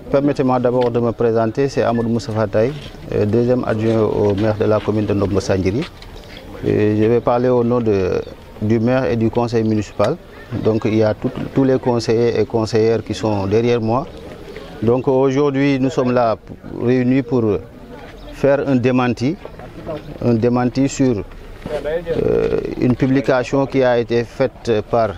Permettez-moi d'abord de me présenter, c'est Amadou Moustapha Taye, deuxième adjoint au maire de la commune de Ndombo Sandiary. Je vais parler au nom du maire et du conseil municipal. Donc il y a tous les conseillers et conseillères qui sont derrière moi. Donc aujourd'hui nous sommes là réunis pour faire un démenti sur une publication qui a été faite par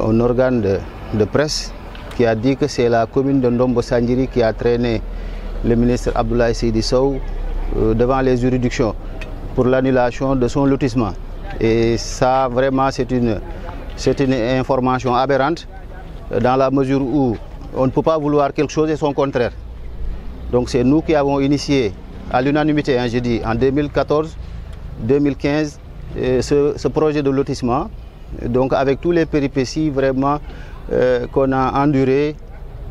un organe de presse qui a dit que c'est la commune de Ndombo Sandiary qui a traîné le ministre Abdoulaye Seydou Sow devant les juridictions pour l'annulation de son lotissement. Et ça, vraiment, c'est une information aberrante dans la mesure où on ne peut pas vouloir quelque chose et son contraire. Donc c'est nous qui avons initié à l'unanimité, je dis, en 2014-2015, ce projet de lotissement, donc avec tous les péripéties vraiment qu'on a enduré.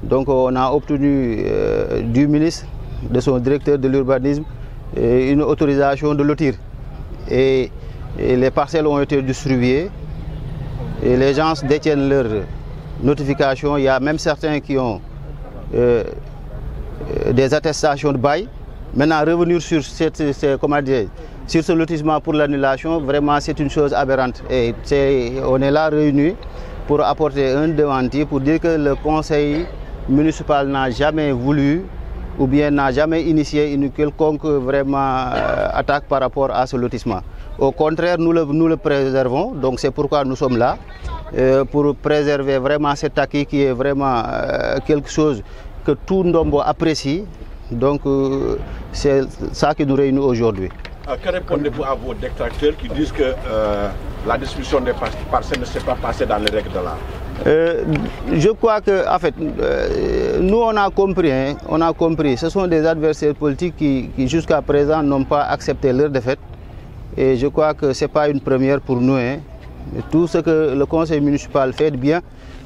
Donc on a obtenu du ministre, de son directeur de l'urbanisme, une autorisation de lotir. Et les parcelles ont été distribuées et les gens détiennent leur notification. Il y a même certains qui ont des attestations de bail. Maintenant, revenir sur ce lotissement pour l'annulation, vraiment c'est une chose aberrante. Et on est là réunis pour apporter un démenti, pour dire que le conseil municipal n'a jamais voulu ou bien n'a jamais initié une quelconque attaque par rapport à ce lotissement. Au contraire, nous le préservons, donc c'est pourquoi nous sommes là, pour préserver vraiment cet acquis qui est vraiment quelque chose que tout Ndombo apprécie. Donc c'est ça qui nous réunit aujourd'hui. Que répondez-vous à vos détracteurs qui disent que la distribution des parcelles ne s'est pas passée dans les règles de l'art? Je crois que, en fait, nous on a compris, ce sont des adversaires politiques qui jusqu'à présent n'ont pas accepté leur défaite. Et je crois que ce n'est pas une première pour nous. Tout ce que le conseil municipal fait de bien,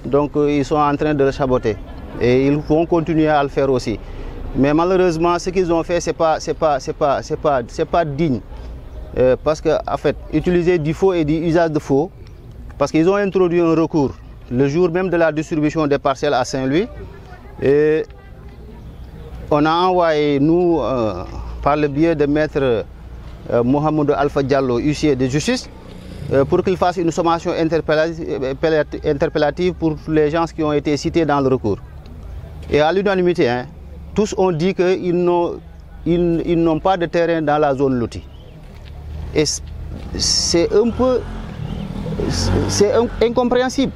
donc ils sont en train de le saboter. Et ils vont continuer à le faire aussi. Mais malheureusement, ce qu'ils ont fait, c'est pas digne. Parce que, en fait, utiliser du faux et du usage de faux, parce qu'ils ont introduit un recours le jour même de la distribution des parcelles à Saint-Louis. Et on a envoyé, nous, par le biais de maître Mohamed Alpha Diallo, huissier de justice, pour qu'il fasse une sommation interpellative pour les gens qui ont été cités dans le recours. Et à l'unanimité, tous ont dit qu'ils n'ont pas de terrain dans la zone lotie. Et c'est incompréhensible.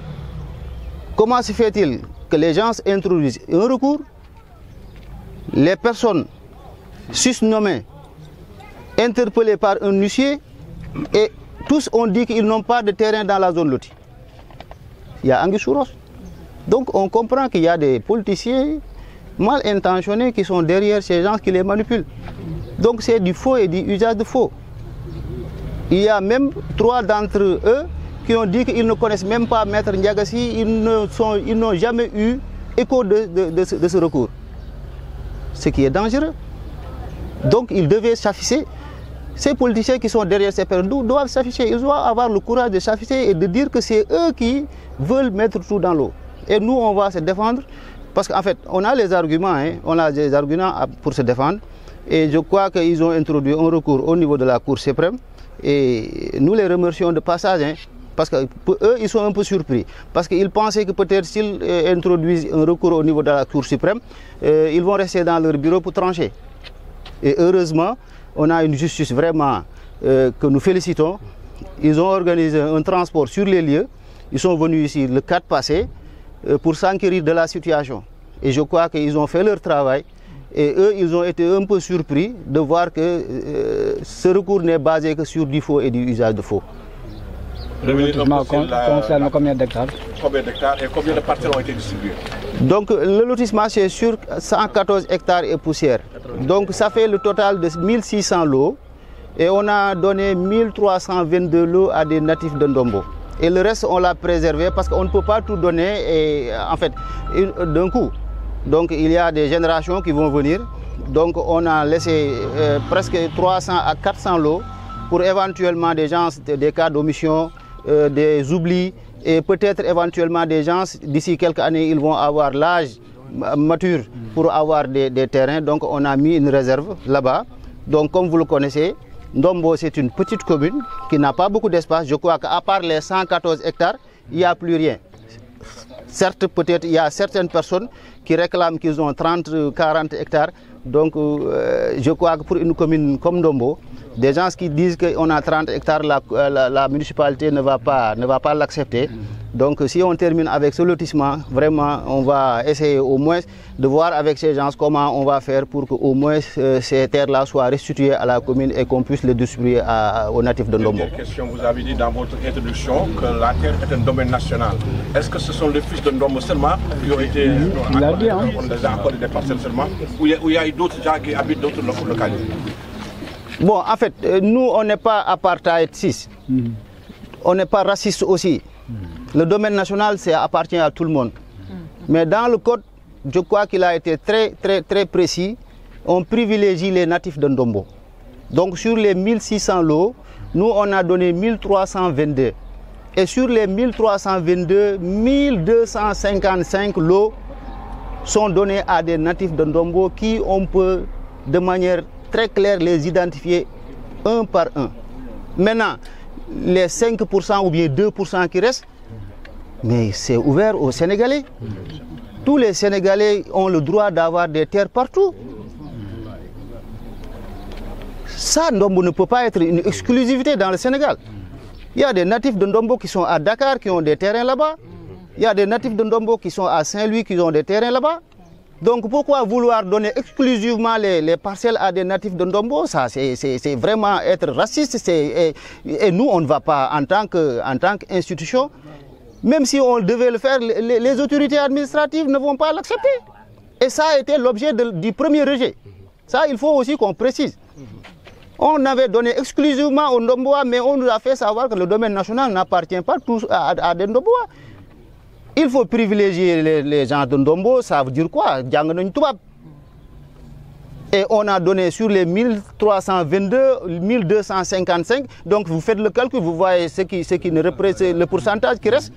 Comment se fait-il que les gens introduisent un recours, les personnes susnommées, interpellées par un huissier, et tous ont dit qu'ils n'ont pas de terrain dans la zone lotie? Il y a Anguille sous roche. Donc on comprend qu'il y a des politiciens mal intentionnés qui sont derrière ces gens qui les manipulent. Donc c'est du faux et du usage de faux. Il y a même 3 d'entre eux qui ont dit qu'ils ne connaissent même pas Maître Ndiagassi, ils n'ont jamais eu écho de ce recours. Ce qui est dangereux. Donc ils devaient s'afficher. Ces politiciens qui sont derrière ces personnes doivent s'afficher. Ils doivent avoir le courage de s'afficher et de dire que c'est eux qui veulent mettre tout dans l'eau. Et nous, on va se défendre. Parce qu'en fait, on a les arguments, on a des arguments pour se défendre. Et je crois qu'ils ont introduit un recours au niveau de la Cour suprême. Et nous les remercions de passage, parce que pour eux, ils sont un peu surpris. Parce qu'ils pensaient que peut-être s'ils introduisent un recours au niveau de la Cour suprême, ils vont rester dans leur bureau pour trancher. Et heureusement, on a une justice vraiment que nous félicitons. Ils ont organisé un transport sur les lieux. Ils sont venus ici le 4 passé pour s'enquérir de la situation. Et je crois qu'ils ont fait leur travail. Et eux, ils ont été un peu surpris de voir que ce recours n'est basé que sur du faux et du usage de faux. Le lotissement concerne combien d'hectares? Combien d'hectares et combien de parcelles ont été distribuées? Donc le lotissement c'est sur 114 hectares et poussière. Donc ça fait le total de 1600 lots. Et on a donné 1322 lots à des natifs de Ndombo. Et le reste, on l'a préservé parce qu'on ne peut pas tout donner en fait d'un coup. Donc il y a des générations qui vont venir. Donc on a laissé presque 300 à 400 lots pour éventuellement des gens, des cas d'omission, des oublis et peut-être éventuellement des gens, d'ici quelques années, ils vont avoir l'âge mature pour avoir des terrains. Donc on a mis une réserve là-bas. Donc comme vous le connaissez, Ndombo c'est une petite commune qui n'a pas beaucoup d'espace. Je crois qu'à part les 114 hectares, il n'y a plus rien. Certes, peut-être il y a certaines personnes qui réclament qu'ils ont 30, 40 hectares. Donc je crois que pour une commune comme Ndombo, des gens qui disent qu'on a 30 hectares, la municipalité ne va pas l'accepter. Donc si on termine avec ce lotissement, vraiment on va essayer au moins de voir avec ces gens comment on va faire pour qu'au moins ces terres-là soient restituées à la commune et qu'on puisse les distribuer aux natifs de Ndombo. Dernière question, vous avez dit dans votre introduction que la terre est un domaine national. Est-ce que ce sont les fils de Ndombo seulement qui ont été on les a accordé des parcelles seulement ou il y a d'autres gens qui habitent d'autres localités? Bon, en fait, nous, on n'est pas apartheid 6. On n'est pas raciste aussi. Le domaine national, ça appartient à tout le monde. Mais dans le code, je crois qu'il a été très précis. On privilégie les natifs de Ndombo. Donc, sur les 1600 lots, nous, on a donné 1322. Et sur les 1322, 1255 lots sont donnés à des natifs de Ndombo qui, on peut, de manière très claire, les identifier un par un. Maintenant, les 5% ou bien 2% qui restent, mais c'est ouvert aux Sénégalais. Tous les Sénégalais ont le droit d'avoir des terres partout. Ça, Ndombo ne peut pas être une exclusivité dans le Sénégal. Il y a des natifs de Ndombo qui sont à Dakar, qui ont des terrains là-bas. Il y a des natifs de Ndombo qui sont à Saint-Louis, qui ont des terrains là-bas. Donc pourquoi vouloir donner exclusivement les parcelles à des natifs de Ndombo? Ça, c'est vraiment être raciste. Et nous, on ne va pas, en tant qu'institution, même si on devait le faire, les autorités administratives ne vont pas l'accepter. Et ça a été l'objet du premier rejet. Ça, il faut aussi qu'on précise. On avait donné exclusivement aux Ndombois, mais on nous a fait savoir que le domaine national n'appartient pas tous à des Ndombois. Il faut privilégier les gens de Ndombo, ça veut dire quoi? Et on a donné sur les 1322, 1255, donc vous faites le calcul, vous voyez ce qui ne représente le pourcentage qui reste.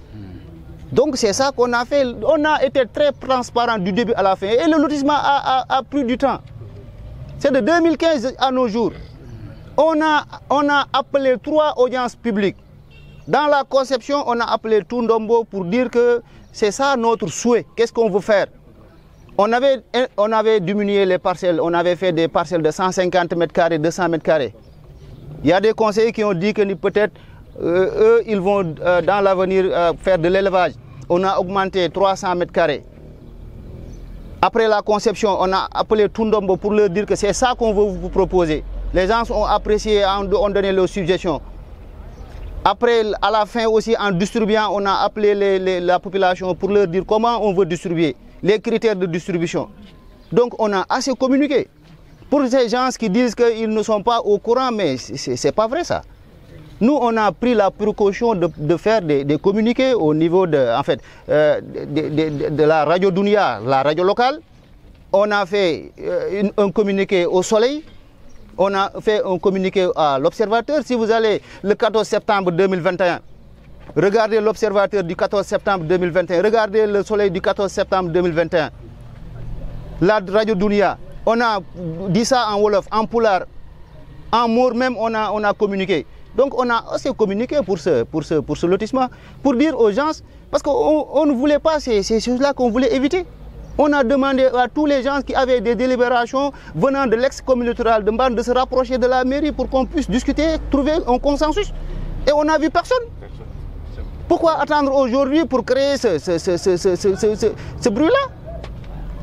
Donc c'est ça qu'on a fait. On a été très transparent du début à la fin. Et le lotissement a pris du temps. C'est de 2015 à nos jours. On a appelé 3 audiences publiques. Dans la conception, on a appelé tout Ndombo pour dire que c'est ça notre souhait. Qu'est-ce qu'on veut faire? On avait diminué les parcelles. On avait fait des parcelles de 150 mètres carrés, 200 mètres carrés. Il y a des conseillers qui ont dit que peut-être eux, ils vont dans l'avenir faire de l'élevage. On a augmenté 300 mètres carrés. Après la conception, on a appelé tout Ndombo pour leur dire que c'est ça qu'on veut vous proposer. Les gens ont apprécié, ont donné leurs suggestions. Après, à la fin aussi, en distribuant, on a appelé la population pour leur dire comment on veut distribuer, les critères de distribution. Donc, on a assez communiqué. Pour ces gens qui disent qu'ils ne sont pas au courant, mais ce n'est pas vrai ça. Nous, on a pris la précaution de faire des communiqués au niveau de la radio Dunia, la radio locale. On a fait un communiqué au Soleil. On a fait un communiqué à l'Observateur. Si vous allez le 14 septembre 2021, regardez l'Observateur du 14 septembre 2021, regardez le Soleil du 14 septembre 2021, la radio Dunia, on a dit ça en Wolof, en Pulaar, en Maure même, on a communiqué. Donc on a aussi communiqué pour ce lotissement, pour dire aux gens, parce qu'on ne voulait pas ces choses-là qu'on voulait éviter. On a demandé à tous les gens qui avaient des délibérations venant de l'ex-communauté rurale de Mbane de se rapprocher de la mairie pour qu'on puisse discuter, trouver un consensus. Et on n'a vu personne. Pourquoi attendre aujourd'hui pour créer ce bruit-là?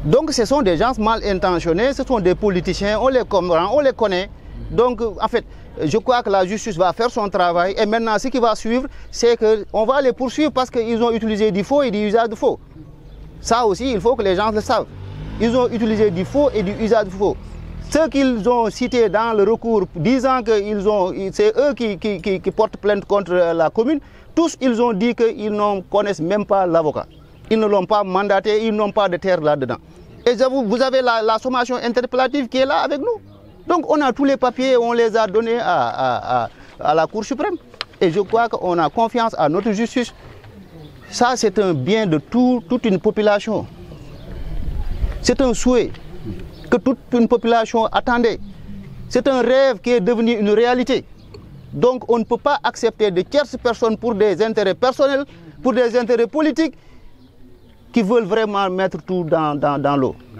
Donc ce sont des gens mal intentionnés, ce sont des politiciens, on les comprend, on les connaît. Donc en fait, je crois que la justice va faire son travail. Et maintenant, ce qui va suivre, c'est qu'on va les poursuivre parce qu'ils ont utilisé du faux et du usage de faux. Ça aussi, il faut que les gens le savent. Ils ont utilisé du faux et du usage de faux. Ceux qu'ils ont cités dans le recours, disant que c'est eux qui portent plainte contre la commune, tous ils ont dit qu'ils ne connaissent même pas l'avocat. Ils ne l'ont pas mandaté, ils n'ont pas de terre là-dedans. Et vous avez la sommation interpellative qui est là avec nous. Donc on a tous les papiers, on les a donnés à la Cour suprême. Et je crois qu'on a confiance à notre justice. Ça, c'est un bien de toute une population. C'est un souhait que toute une population attendait. C'est un rêve qui est devenu une réalité. Donc on ne peut pas accepter de tierces personnes pour des intérêts personnels, pour des intérêts politiques, qui veulent vraiment mettre tout dans l'eau.